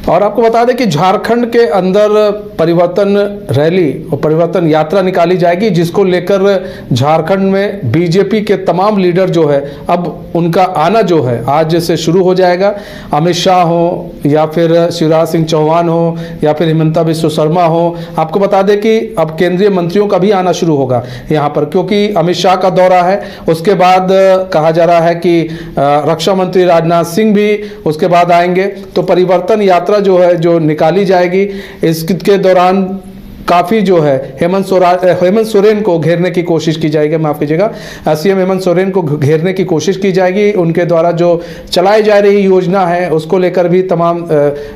और आपको बता दें कि झारखंड के अंदर परिवर्तन रैली और परिवर्तन यात्रा निकाली जाएगी, जिसको लेकर झारखंड में बीजेपी के तमाम लीडर जो है अब उनका आना जो है आज से शुरू हो जाएगा। अमित शाह हो या फिर शिवराज सिंह चौहान हो या फिर हिमंता बिस्वा शर्मा हो। आपको बता दें कि अब केंद्रीय मंत्रियों का भी आना शुरू होगा यहाँ पर, क्योंकि अमित शाह का दौरा है। उसके बाद कहा जा रहा है कि रक्षा मंत्री राजनाथ सिंह भी उसके बाद आएंगे। तो परिवर्तन यात्रा जो है जो निकाली जाएगी, इसके दौरान काफ़ी जो है हेमंत सोरेन को घेरने की कोशिश की जाएगी, माफ़ कीजिएगा, सीएम हेमंत सोरेन को घेरने की कोशिश की जाएगी। उनके द्वारा जो चलाई जा रही योजना है उसको लेकर भी तमाम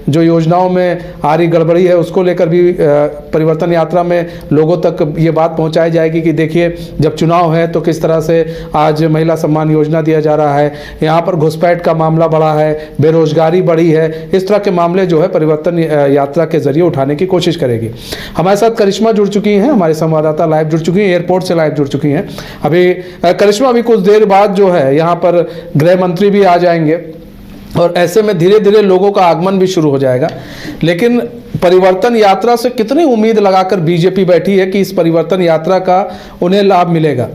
जो योजनाओं में आ रही गड़बड़ी है उसको लेकर भी परिवर्तन यात्रा में लोगों तक ये बात पहुंचाई जाएगी कि देखिए जब चुनाव है तो किस तरह से आज महिला सम्मान योजना दिया जा रहा है, यहाँ पर घुसपैठ का मामला बढ़ा है, बेरोजगारी बढ़ी है। इस तरह के मामले जो है परिवर्तन यात्रा के जरिए उठाने की कोशिश करेगी। हमारे साथ करिश्मा जुड़ चुकी हैं, हमारे संवाददाता लाइव जुड़ चुकी हैं, एयरपोर्ट से लाइव जुड़ चुकी हैं। अभी करिश्मा, अभी कुछ देर बाद जो है यहाँ पर गृह मंत्री भी आ जाएंगे और ऐसे में धीरे धीरे लोगों का आगमन भी शुरू हो जाएगा। लेकिन परिवर्तन यात्रा से कितनी उम्मीद लगाकर बीजेपी बैठी है कि इस परिवर्तन यात्रा का उन्हें लाभ मिलेगा?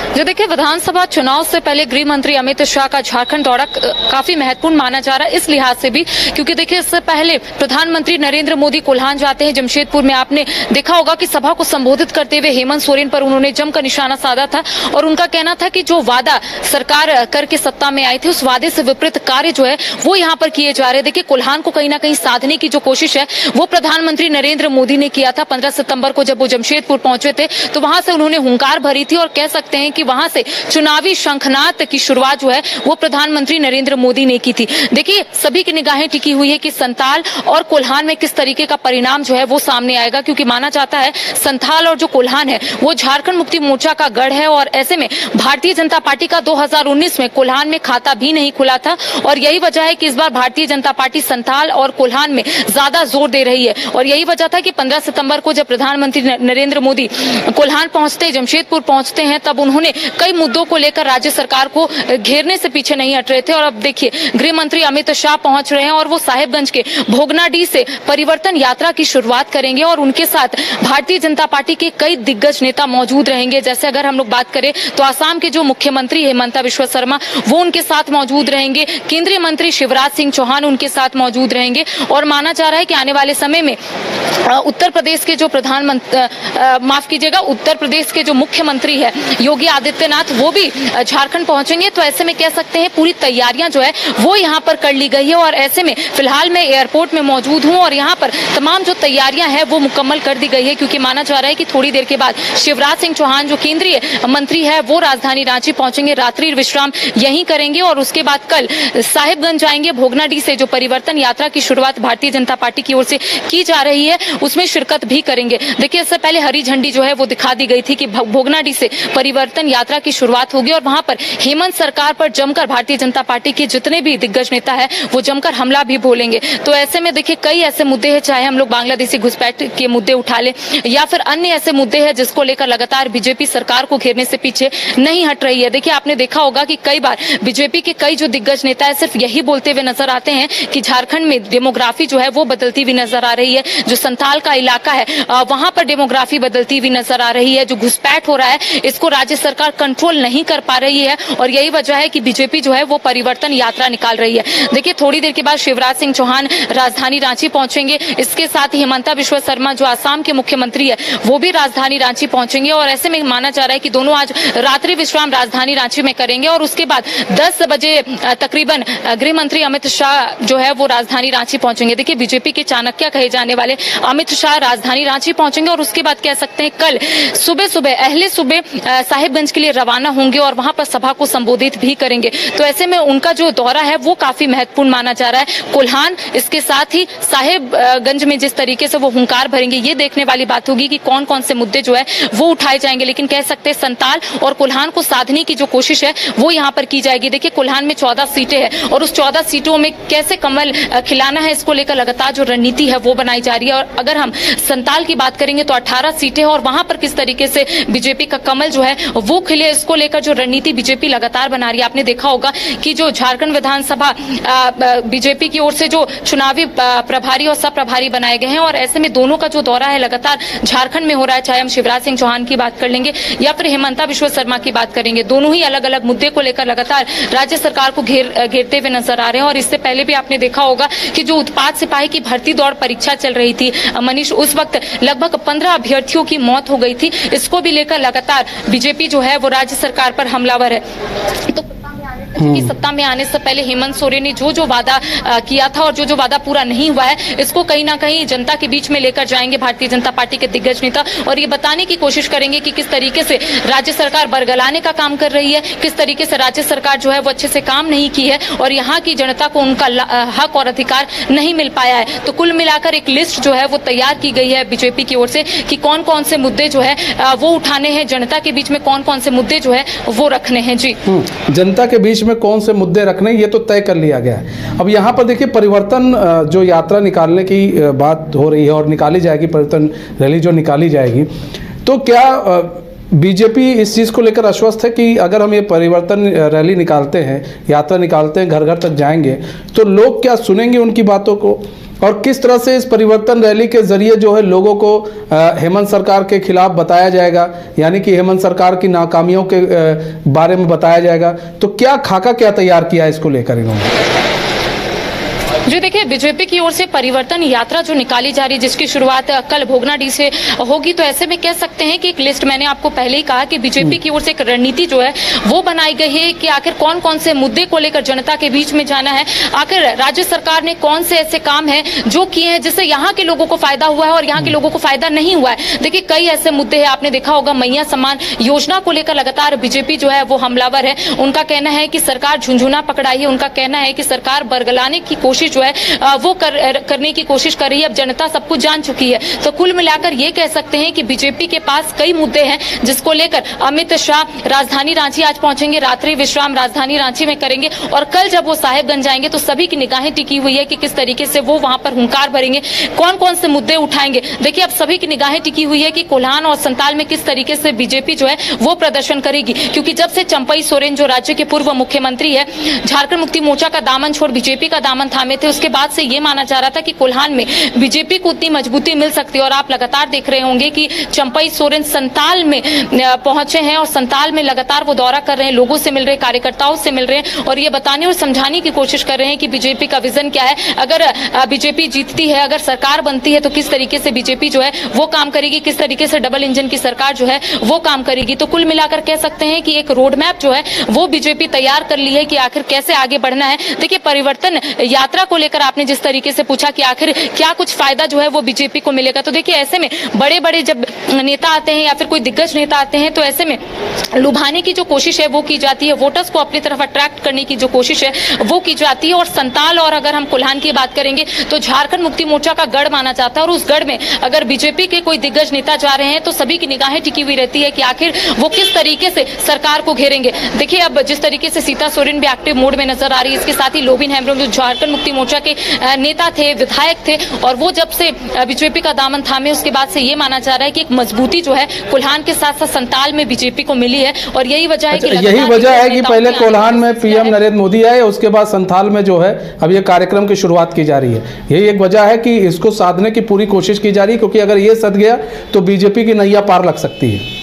जो देखिए, विधानसभा चुनाव से पहले गृह मंत्री अमित शाह का झारखंड दौरा काफी महत्वपूर्ण माना जा रहा है इस लिहाज से भी, क्योंकि देखिए इससे पहले प्रधानमंत्री नरेंद्र मोदी कोल्हान जाते हैं। जमशेदपुर में आपने देखा होगा कि सभा को संबोधित करते हुए हेमंत सोरेन पर उन्होंने जमकर निशाना साधा था और उनका कहना था कि जो वादा सरकार करके सत्ता में आई थी उस वादे से विपरीत कार्य जो है वो यहाँ पर किए जा रहे हैं। देखिए, कोल्हान को कहीं ना कहीं साधने की जो कोशिश है वो प्रधानमंत्री नरेंद्र मोदी ने किया था। 15 सितंबर को जब वो जमशेदपुर पहुंचे थे तो वहां से उन्होंने हुंकार भरी थी और कह सकते हैं कि वहां से चुनावी शंखनाद की शुरुआत जो है वो प्रधानमंत्री नरेंद्र मोदी ने की थी। देखिए, सभी की निगाहें टिकी हुई है कि संथाल और कोल्हान में किस तरीके का परिणाम जो है वो सामने आएगा, क्योंकि माना जाता है संथाल और जो कोल्हान है वो झारखंड मुक्ति मोर्चा का गढ़ है और ऐसे में भारतीय जनता पार्टी का 2019 में कोल्हान में खाता भी नहीं खुला था और यही वजह है कि इस बार भारतीय जनता पार्टी संथाल और कोल्हान में ज्यादा जोर दे रही है। और यही वजह था कि 15 सितंबर को जब प्रधानमंत्री नरेंद्र मोदी कोल्हान पहुंचते, जमशेदपुर पहुंचते हैं, तब उन्होंने कई मुद्दों को लेकर राज्य सरकार को घेरने से पीछे नहीं हट रहे थे। और अब देखिए गृह मंत्री अमित शाह पहुंच रहे हैं और वो साहेबगंज के भोगनाडीह से परिवर्तन यात्रा की शुरुआत करेंगे और उनके साथ भारतीय जनता पार्टी के कई दिग्गज नेता मौजूद रहेंगे। जैसे अगर हम लोग बात करें तो आसाम के जो मुख्यमंत्री हिमंता बिस्वा शर्मा वो उनके साथ मौजूद रहेंगे, केंद्रीय मंत्री शिवराज सिंह चौहान उनके साथ मौजूद रहेंगे और माना जा रहा है कि आने वाले समय में उत्तर प्रदेश के जो उत्तर प्रदेश के जो मुख्यमंत्री है योगी आदित्यनाथ वो भी झारखंड पहुंचेंगे। तो ऐसे में कह सकते हैं पूरी तैयारियां जो है वो यहाँ पर कर ली गई है और ऐसे में फिलहाल मैं एयरपोर्ट में मौजूद हूँ और यहाँ पर तमाम जो तैयारियां हैं वो मुकम्मल कर दी गई है, क्योंकि माना जा रहा है कि थोड़ी देर के बाद शिवराज सिंह चौहान जो केंद्रीय मंत्री है वो राजधानी रांची पहुंचेंगे, रात्रि विश्राम यहीं करेंगे और उसके बाद कल साहिबगंज जाएंगे। भोगनाडीह से जो परिवर्तन यात्रा की शुरुआत भारतीय जनता पार्टी की ओर से की जा रही है उसमें शिरकत भी करेंगे। देखिए, इससे पहले हरी झंडी जो है वो दिखा दी गई थी कि भोगनाडीह से परिवर्तन यात्रा की शुरुआत होगी और वहां पर हेमंत सरकार पर जमकर भारतीय जनता पार्टी के जितने भी दिग्गज नेता है वो जमकर हमला भी बोलेंगे। तो ऐसे में देखिए कई ऐसे मुद्दे हैं, चाहे हम लोग बांग्लादेशी घुसपैठ के मुद्दे उठा ले या फिर अन्य ऐसे मुद्दे हैं जिसको लेकर लगातार बीजेपी सरकार को घेरने से पीछे नहीं हट रही है। देखिए, आपने देखा होगा कि कई बार बीजेपी के कई जो दिग्गज नेता है सिर्फ यही बोलते हुए नजर आते हैं कि झारखंड में डेमोग्राफी जो है वो बदलती हुई नजर आ रही है, जो संथाल का इलाका है वहां पर डेमोग्राफी बदलती हुई नजर आ रही है, जो घुसपैठ हो रहा है इसको राज्य सरकार कंट्रोल नहीं कर पा रही है और यही वजह है कि बीजेपी जो है वो परिवर्तन यात्रा निकाल रही है। देखिए, थोड़ी देर के बाद शिवराज सिंह चौहान राजधानी रांची पहुंचेंगे, इसके साथ ही हिमंता बिस्वा शर्मा जो आसाम के मुख्यमंत्री है वो भी राजधानी रांची पहुंचेंगे और ऐसे में माना जा रहा है कि दोनों आज रात्रि विश्राम राजधानी रांची में करेंगे और उसके बाद 10 बजे तकरीबन गृह मंत्री अमित शाह जो है वो राजधानी रांची पहुंचेंगे। देखिए, बीजेपी के चाणक्य कहे जाने वाले अमित शाह राजधानी रांची पहुंचेंगे और उसके बाद कह सकते हैं कल सुबह अहले सुबह साहिबगंज के लिए रवाना होंगे और वहां पर सभा को संबोधित भी करेंगे। तो ऐसे में उनका जो दौरा है वो काफी महत्वपूर्ण माना जा रहा है। कोल्हान, इसके साथ ही साहिबगंज में जिस तरीके से वो हुंकार भरेंगे ये देखने वाली बात होगी कि कौन कौन से मुद्दे जो है वो उठाए जाएंगे। लेकिन कह सकते हैं संताल और कोल्हान को साधने की जो कोशिश है वो यहाँ पर की जाएगी। देखिए, कोल्हान में 14 सीटें हैं और उस 14 सीटों में कैसे कमल खिलाना है इसको लेकर लगातार जो रणनीति है वो बनाई जा रही है। और अगर हम संताल की बात करेंगे तो 18 सीटें हैं और वहां पर किस तरीके से बीजेपी का कमल जो है वो खिले है, इसको लेकर जो रणनीति बीजेपी लगातार बना रही है। आपने देखा होगा कि जो झारखंड विधानसभा बीजेपी की ओर से जो चुनावी प्रभारी और सब प्रभारी बनाए गए हैं, और ऐसे में दोनों का जो दौरा है लगातार झारखंड में हो रहा है, चाहे हम शिवराज सिंह चौहान की बात कर लेंगे या फिर हेमंता बिश्वा शर्मा की बात करेंगे, दोनों ही अलग अलग मुद्दे को लेकर लगातार राज्य सरकार को घेरते हुए नजर आ रहे हैं। और इससे पहले भी आपने देखा होगा कि जो उत्पाद सिपाही की भर्ती दौड़ परीक्षा चल रही थी मनीष, उस वक्त लगभग 15 अभ्यर्थियों की मौत हो गई थी। इसको भी लेकर लगातार बीजेपी जो है वो राज्य सरकार पर हमलावर है। तो सत्ता में आने से पहले हेमंत सोरेन ने जो वादा किया था और जो वादा पूरा नहीं हुआ है, इसको कहीं ना कहीं जनता के बीच में लेकर जाएंगे भारतीय जनता पार्टी के दिग्गज नेता, और ये बताने की कोशिश करेंगे कि किस तरीके से राज्य सरकार बरगलाने का काम कर रही है, किस तरीके से राज्य सरकार जो है वो अच्छे से काम नहीं की है और यहाँ की जनता को उनका हक और अधिकार नहीं मिल पाया है। तो कुल मिलाकर एक लिस्ट जो है वो तैयार की गई है बीजेपी की ओर से कि कौन कौन से मुद्दे जो है वो उठाने हैं, जनता के बीच में कौन कौन से मुद्दे जो है वो रखने हैं। जी, जनता के बीच में कौन से मुद्दे रखने, ये तो तय कर लिया गया है। अब यहाँ पर देखिए, परिवर्तन जो यात्रा निकालने की बात हो रही है और निकाली जाएगी, परिवर्तन रैली जो निकाली जाएगी, तो क्या बीजेपी इस चीज़ को लेकर आश्वस्त है कि अगर हम ये परिवर्तन रैली निकालते हैं, यात्रा निकालते हैं, घर घर तक जाएंगे, तो लोग क्या सुनेंगे उनकी बातों को, और किस तरह से इस परिवर्तन रैली के जरिए जो है लोगों को हेमंत सरकार के खिलाफ बताया जाएगा, यानी कि हेमंत सरकार की नाकामियों के बारे में बताया जाएगा, तो क्या खाका क्या तैयार किया है इसको लेकर इन्होंने? जी देखिए, बीजेपी की ओर से परिवर्तन यात्रा जो निकाली जा रही है, जिसकी शुरुआत कल भोगनाडीह से होगी, तो ऐसे में कह सकते हैं कि एक लिस्ट, मैंने आपको पहले ही कहा कि बीजेपी की ओर से एक रणनीति जो है वो बनाई गई है कि आखिर कौन कौन से मुद्दे को लेकर जनता के बीच में जाना है, आखिर राज्य सरकार ने कौन से ऐसे काम है जो किए हैं जिससे यहाँ के लोगों को फायदा हुआ है और यहाँ के लोगों को फायदा नहीं हुआ है। देखिए, कई ऐसे मुद्दे हैं, आपने देखा होगा मैया सम्मान योजना को लेकर लगातार बीजेपी जो है वो हमलावर है। उनका कहना है कि सरकार झुंझुना पकड़ाई है, उनका कहना है कि सरकार बरगलाने की कोशिश जो है वो करने की कोशिश कर रही है। अब जनता सब कुछ जान चुकी है, तो कुल मिलाकर ये कह सकते हैं कि बीजेपी के पास कई मुद्दे हैं जिसको लेकर अमित शाह राजधानी रांची आज पहुंचेंगे, रात्रि विश्राम राजधानी रांची में करेंगे, और कल जब वो साहेबगंज जाएंगे तो सभी की निगाहें टिकी हुई है कि किस तरीके से वो वहां पर हुंकार भरेंगे, कौन कौन से मुद्दे उठाएंगे। देखिए, अब सभी की निगाहें टिकी हुई है कि कोल्हान और संताल में किस तरीके से बीजेपी जो है वो प्रदर्शन करेगी, क्योंकि जब से चंपई सोरेन जो राज्य के पूर्व मुख्यमंत्री है, झारखंड मुक्ति मोर्चा का दामन छोड़ बीजेपी का दामन थामे थे, उसके बाद से ये माना जा रहा था कि कोल्हान में बीजेपी को उतनी मजबूती मिल सकती है। और आप लगातार देख रहे होंगे कि चंपई सोरेन संताल में पहुंचे हैं और संताल में लगातार वो दौरा कर रहे हैं, लोगों से मिल रहे हैं, कार्यकर्ताओं से मिल रहे हैं और ये बताने और समझाने की कोशिश कर रहे हैं कि बीजेपी का विजन क्या है, अगर बीजेपी जीतती है, अगर सरकार बनती है तो किस तरीके से बीजेपी जो है वो काम करेगी, किस तरीके से डबल इंजन की सरकार जो है वो काम करेगी। तो कुल मिलाकर कह सकते हैं कि एक रोड मैप जो है वो बीजेपी तैयार कर ली है कि आखिर कैसे आगे बढ़ना है। देखिए, परिवर्तन यात्रा को लेकर आपने जिस तरीके से पूछा कि आखिर क्या कुछ फायदा जो है वो बीजेपी को मिलेगा, तो देखिए, ऐसे में बड़े बड़े जब नेता आते हैं या फिर कोई दिग्गज नेता आते हैं तो ऐसे में लुभाने की जो कोशिश है वो की जाती है, वोटर्स को अपनी तरफ अट्रैक्ट करने की जो कोशिश है वो की जाती है। और संताल और अगर हम कोल्हान की बात करेंगे तो झारखंड मुक्ति मोर्चा का गढ़ माना जाता है, और उस गढ़ में अगर बीजेपी के कोई दिग्गज नेता जा रहे हैं तो सभी की निगाहें टिकी हुई रहती है कि आखिर वो किस तरीके से सरकार को घेरेंगे। देखिए, अब जिस तरीके से सीता सोरेन भी एक्टिव मोड में नजर आ रही है, इसके साथ ही लोबिन हेम्ब्रम जो झारखंड मुक्ति मोर्चा के नेता थे, विधायक थे, और वो जब से बीजेपी का दामन थामे उसके बाद से ये माना जा रहा है कि एक मजबूती जो है कोल्हान के साथ साथ संताल में बीजेपी को मिली है। और यही वजह है कि पहले कोल्हान में पीएम नरेंद्र मोदी आए, उसके बाद संताल में जो है अब ये कार्यक्रम की शुरुआत की जा रही है। यही एक वजह है कि इसको साधने की पूरी कोशिश की जा रही है, क्योंकि अगर ये सध गया तो बीजेपी की नैया पार लग सकती है।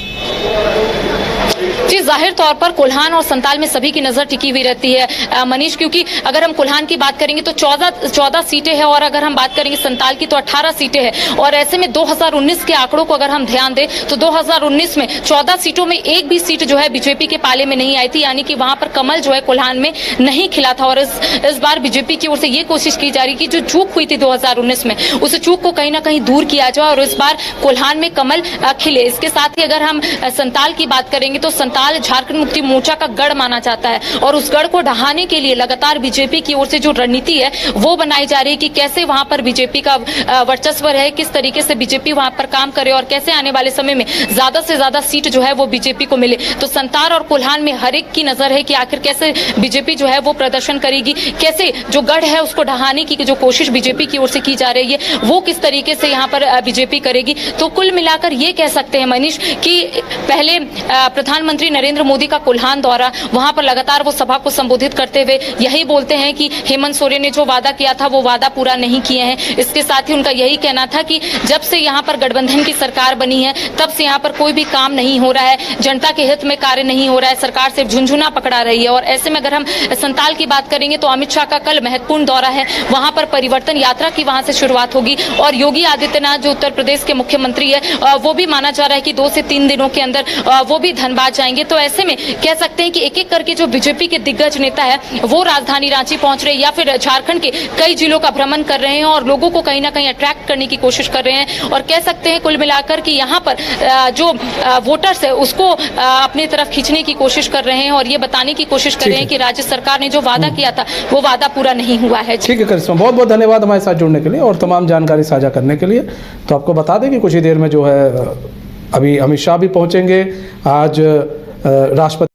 जी, जाहिर तौर पर कोल्हान और संताल में सभी की नजर टिकी हुई रहती है मनीष, क्योंकि अगर हम कोल्हान की बात करेंगे तो 14 सीटें हैं और अगर हम बात करेंगे संताल की तो 18 सीटें हैं। और ऐसे में 2019 के आंकड़ों को अगर हम ध्यान दें तो 2019 में 14 सीटों में एक भी सीट जो है बीजेपी के पाले में नहीं आई थी, यानी कि वहां पर कमल जो है कोल्हान में नहीं खिला था। और इस बार बीजेपी की ओर से ये कोशिश की जा रही कि जो चूक हुई थी 2019 में, उस चूक को कहीं ना कहीं दूर किया जाए और इस बार कोल्हान में कमल खिले। इसके साथ ही अगर हम संताल की बात करेंगे तो संताल झारखंड मुक्ति मोर्चा का गढ़ माना जाता है, और उस गढ़ को ढहाने के लिए लगातार बीजेपी की ओर से जो रणनीति है वो बनाई जा रही है कि कैसे वहां पर बीजेपी का वर्चस्व है, किस तरीके से बीजेपी वहां पर काम करे और कैसे आने वाले समय में ज्यादा से ज्यादा सीट जो है वो बीजेपी को मिले। तो संताल और कोल्हान में हर एक की नजर है कि आखिर कैसे बीजेपी जो है वो प्रदर्शन करेगी, कैसे जो गढ़ है उसको ढहाने की जो कोशिश बीजेपी की ओर से की जा रही है वो किस तरीके से यहाँ पर बीजेपी करेगी। तो कुल मिलाकर ये कह सकते हैं मनीष कि पहले प्रधानमंत्री नरेंद्र मोदी का कुल्हान दौरा, वहां पर लगातार वो सभा को संबोधित करते हुए यही बोलते हैं कि हेमंत सोरेन ने जो वादा किया था वो वादा पूरा नहीं किए हैं। इसके साथ ही उनका यही कहना था कि जब से यहाँ पर गठबंधन की सरकार बनी है तब से यहाँ पर कोई भी काम नहीं हो रहा है, जनता के हित में कार्य नहीं हो रहा है, सरकार सिर्फ झुनझुना पकड़ा रही है। और ऐसे में अगर हम संताल की बात करेंगे तो अमित शाह का कल महत्वपूर्ण दौरा है, वहां पर परिवर्तन यात्रा की वहां से शुरुआत होगी और योगी आदित्यनाथ जो उत्तर प्रदेश के मुख्यमंत्री है वो भी माना जा रहा है कि 2 से 3 दिनों के अंदर वो भी धनबाद जाएंगे। तो ऐसे में कह सकते हैं कि एक एक करके जो बीजेपी के दिग्गज नेता है वो राजधानी रांची पहुंच रहे हैं या फिर झारखंड के कई जिलों का भ्रमण कर रहे हैं और लोगों को कहीं ना कहीं अट्रैक्ट करने की कोशिश कर रहे हैं। और कह सकते हैं कुल मिलाकर कि यहाँ पर जो वोटर्स है उसको अपनी तरफ खींचने की कोशिश कर रहे हैं और ये बताने की कोशिश कर रहे हैं कि राज्य सरकार ने जो वादा किया था वो वादा पूरा नहीं हुआ है। ठीक है करिश्मा, बहुत बहुत धन्यवाद हमारे साथ जुड़ने के लिए और तमाम जानकारी साझा करने के लिए। तो आपको बता दें कि कुछ ही देर में जो है अभी अमित शाह भी पहुंचेंगे। आज राष्ट्रपति